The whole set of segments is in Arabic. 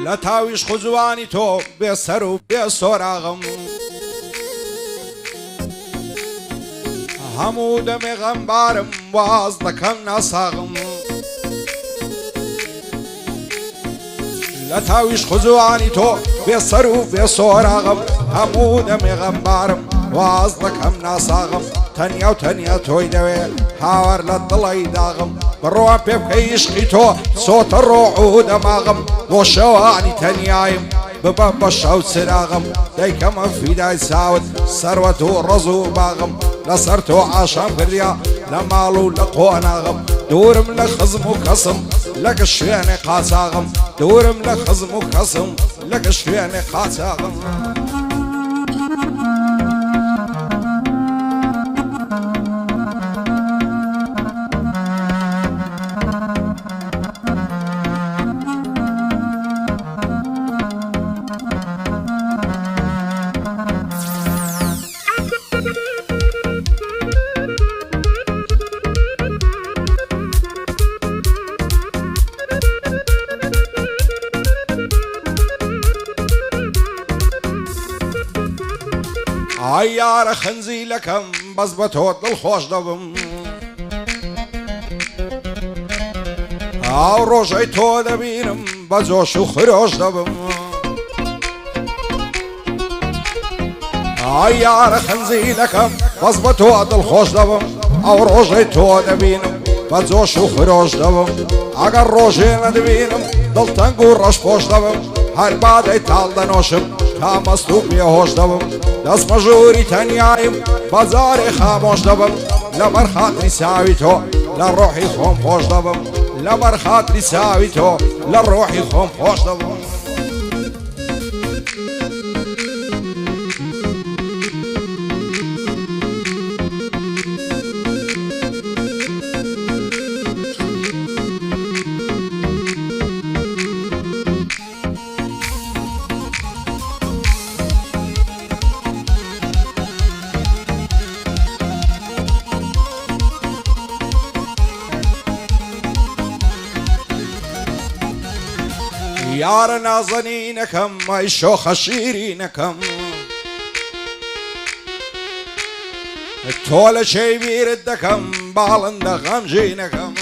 لە تاویش خوزوانی تۆ بێسەر و بێ سۆراغم هەموو دەمێ غەمبارم واز دەکەم ناساغم لە تاویش خوزوانی تۆ بێسەر و بێ سۆراغم هەموو دەمێ غەمبارم واز دەکەم ناساغم تەنیا و تەنیا تۆی دەوێ هاوار لە دڵی داغم بڕۆ پێ بکەی عشقی تۆ سۆتە ڕۆح و دەماغم بۆ شەوانی تەنیایم ببە بە شەو چراغم دەیکەمە فیدای چاوت سەروەت و ڕەز و باغم لەسەر تۆ ئاشام کردیا لە ماڵ و لە قۆناغم دوورم لە خزم و کەسم لەگە شوێنێ قاچاغم دوورم لە خزم و کەسم لەگە شوێنێ قاچاغم ئای یارە خەنزیلەکەم بەس بە تۆ دڵخۆش دەبم ئاو ڕۆژەی تۆ دەبینم بە جۆش و خرۆش دەبم ئای یارە خەنزیلەکەم بەس بە تۆ دڵخۆش دەبم ئەو ڕۆژەی تۆ دەبینم بە جۆش و خرۆش دەبم ئەگەر ڕۆژێ نەدەبینم دڵتەنگ و ڕەشپۆش دەبم هەر بادەی تاڵ دەنۆشم تا مەست و بێهۆش دەبم دەست مەژووری تەنیایم بەجارێ خامۆش دەبم لەبەر خاتری چاوی تۆ لە ڕۆحی خۆم خۆش دەبم لەبەر خاتری چاوی تۆ لە ڕۆحی خۆم خۆش دەبم یارە نازەنینەکەم ئەی شۆخە شیرینەکەم تۆ لە چێی بیرت دەکەم باڵندە غەمژینەکەم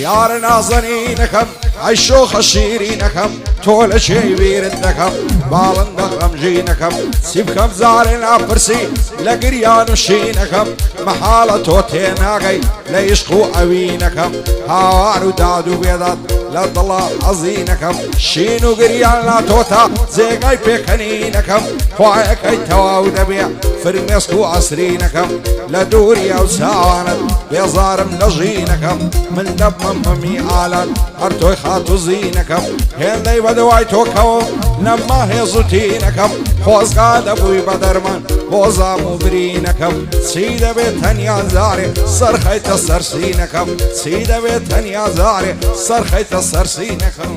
یارە نازەنینەکەم ئەی شۆخە شیرینەکەم تۆ لە چێی بیرت دەکەم باڵندە غەمژینەکەم چی بکەم زارێ ناپرسی لە گریان و شینەکەم مەحاڵە تۆ تێناگەی لە عیشق و ئەوینەکەم هاوار و داد و بێداد لە دڵە حەزینەکەم شین و گریان لا تۆ تا جێگای پێکەنینەکەم خوایەکەی تەواو دەبێ فرمێسک و ئەسرینەکەم لە دووری ئەو چاوانت بێزارم لە ژینەکەم من دەبمە مەمی ئالات هەر تۆی خات و زینەکەم هێندەی بەدەوای تۆکەوم نەمما هێز و تینەکەم خۆزگا دەبووی بە دەرمان بۆ زام و برینەکەم چی دەبێت تەنیا زارێ سەرخەیتە سەرسینەکەم چی دەبێت تەنیا زارێ سەرخەیتە سەرسینەکەم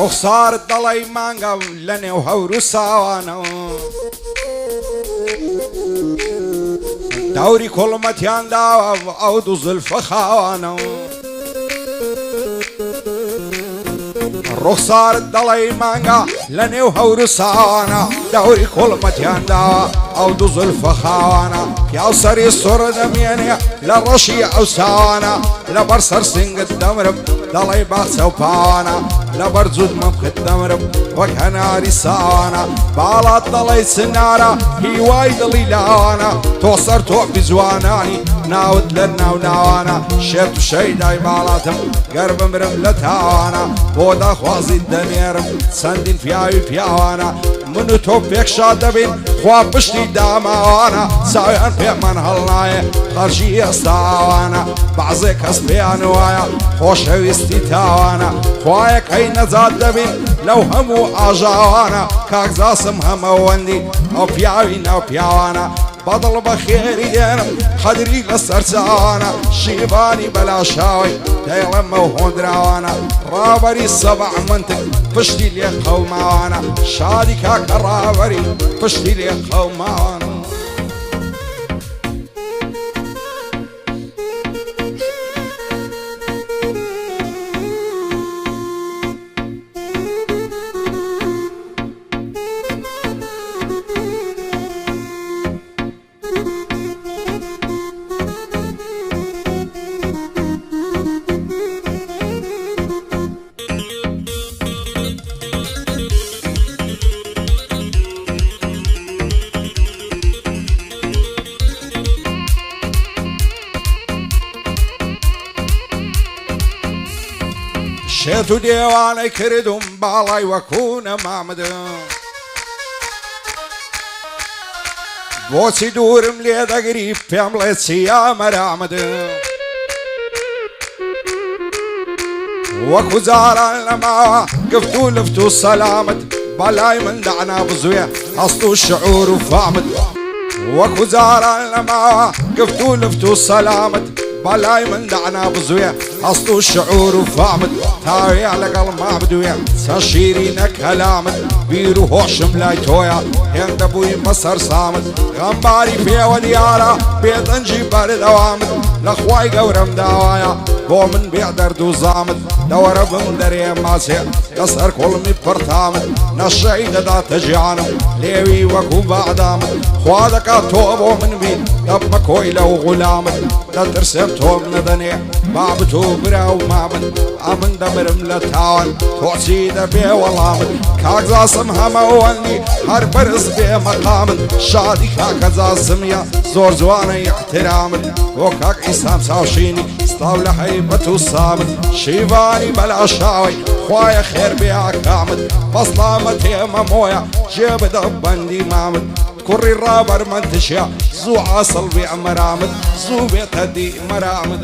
ڕوخسارت دەڵێی مانگە لە نێو هەور و ساوانەوە داوری کوڵمەتیان داوە ئەو دوو زولفە خاوانەوە ڕوخسارت دەڵێی مانگە لە نێو هەور و ساوانە داوری کوڵمەتیان داوە ئەو دوو زولفە خاوانە پیاو سەری سوڕ دەمێنێ لە ڕەشی ئەو ساوانە لەبەر سەر سنگت دەمرم دەڵێی باخچە و پاوانە لەبەر جوودمەم کرد دەمرم وەک هەناری ساوانە باڵات دەڵێی چنارە هیوای دڵی لاوانە تۆ سەر تۆپی جوانانی ناوت لە ناو ناوانە شێت و شەیدای باڵاتم گەر بمرم لە تاوانە بۆ داخوازیت دەمێرم چەندین پیاوی پیاوانە من و تۆ پێکشا دەبین خوا پشتی داماوانە چاویان پێمان هەڵنایە خەرجی ئێستاوانە بەعزێ کەس پێیان وایە خۆشەویستی تاوانە خوایەکەی نەجات دەبین لەو هەموو ئاژاوانە کاک زاسم هەمەوەندی ئەو پیاوی ناو پیاوانە بەدڵ بە خێری دێنم قەدری لەسەر چاوانە شیبانی بەلاشاوی دەیڵەمە و هۆندراوانە ڕابەری سەبع منتک پشتی لێ قەوماوانە شادی کاکە ڕابەری پشتی لێ قەوماوانە شێت و دێوانەی کردم باڵای وەکوو نەمامدم بۆچی دوورم لێ دەگری پێم بڵێ چیا مەرامدم وەکو جاران لەماوە گفت و لفت و سەلامت بەلای من دەعنا بزوێ هەست و شعور و فامت وەکو جاران لەماوە گفت و لفت و سەلامت بەلای من دەعنا بزوێ هەست و شعور و فامت تاوێ لەگەڵ ما بدوێ چە شیرینە کەلامت بیر و هۆشم لای تۆیە هێندە بووی بەسەر سامت غەمباری پێوە دیارە بێدەنجی بەردەوامت لە خوای گەورەم داوایە بۆ من بێ دەرد و زامت دەوەرە بم دەرێ ماسێ لەسەر کوڵمی پڕتامت نەشەی دەداتە ژیانم لێوی وەکو بەعدامت خوا دەکات تۆ بۆ من بی دەبمە کۆی لەو غولامت دەترسێم تۆم نەدەنێ بابت و برا و مامن ئەمن دەمرم لە تاوان تۆچی دەبێ وەڵامت کاک زاسم هەمەوەندی هەر بەرز بێ مەقامت شادی کاکە زاسمیە زۆر جوانە احترامت بۆ کاک ئیسام چاوشینی ستاو لە هەیبەت و سامت شیوانی بەلاشاوی خوایە خێر بێ ئاکامت بەسڵامە تێمەمۆیە جێ بدە بەندی مامت کوڕی ڕابەر منتشە زوو عاسڵ بێ مەرامت زوو بێتە دی مەرامت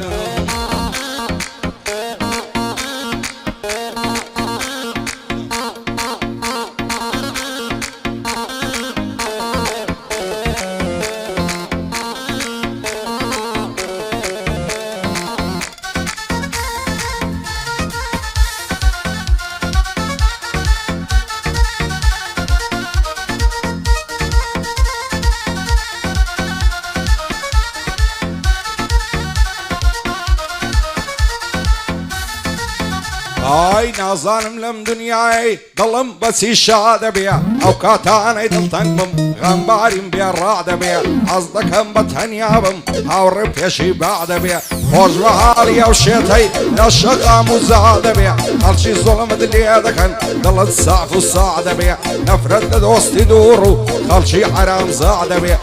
ئای نازانم لەم دنیای دڵم بەچی شادە بێ ئەو کاتانەی دڵتەنگ بم غەمباریم بێ ڕادەبێ ئەس دەکەم بە تەنیا بم هاوڕێ پێشی بادەبێ خۆش بە حاڵی ئەو شێتەی لە شەقام و زادەبێ هەرچی زوڵمت لێ دەکەن دڵت ساف و سادەبێ نەفرەت لە دۆستی دووڕ و خەڵکی حەرام زادەبێ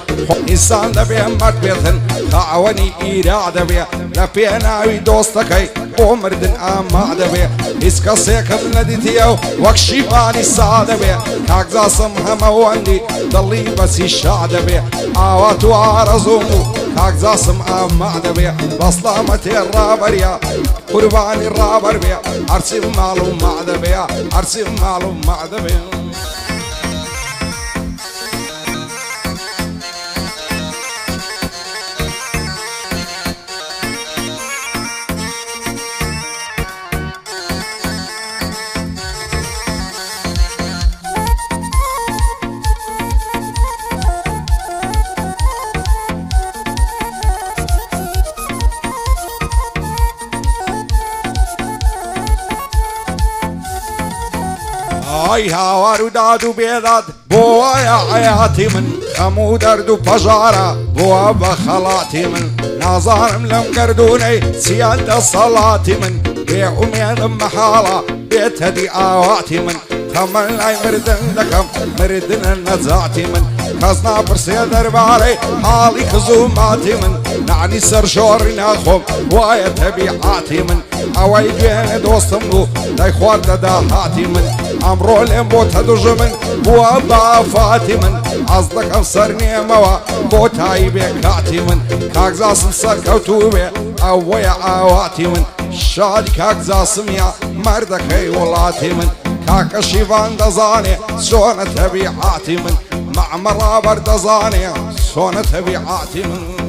ئینسان دەبێ مەرد بێتن خاوەنی ئیرادەبێ لە پێناوی دۆستەکەی بۆ مردن ئامادەبێ هیچ کەسێکم نەدیتیە و وەک شیفانی سادەبێ کاک زاسم هەمەوەندی دڵی بەچی شادەبێ ئاوات و ئارەزوم و کاک زاسم ئامادەبێ بەسڵامە تێ ڕابەریە قوربانی ڕابەر بێ هەرچی ماڵ و مادەبێ هەرچی ماڵ و مادەبێ ئای هاوار و داد و بێداد بۆ وایە حەیاتی من هەموو دەرد و پەژارە بۆوە بە خەڵاتی من نازانم لەم گەردوونەی چیان دەسەڵاتی من بێئومێدم مەحاڵە بێتەدی ئاواتی من تەمەن لای مردن دەکەم مردنە نەجاتی من کەس ناپرسێ دەربارەی حاڵی کز و ماتی من نعنی سەرشۆڕی ناخۆم وایە تەبیعاتی من ئەوەی دوێنێ دۆستم بوو دەی خوارد دەدا هاتی من ئەمڕۆ لێم بۆ تەدوژمن بووە بافاتی من ئەس دەکەم سەر نێمەوە بۆ تایی بێ کاتی من کاکزاسم سەرکەوتوو بێ ئەوەیە ئاواتی من شادی کاکزاسمیە مەردەکەی وڵاتی من کاکە شیڤان دەزانێ چۆنە تەبیعاتی من مەعمەڕا بەردەزانێ چۆنە تەبیعاتی من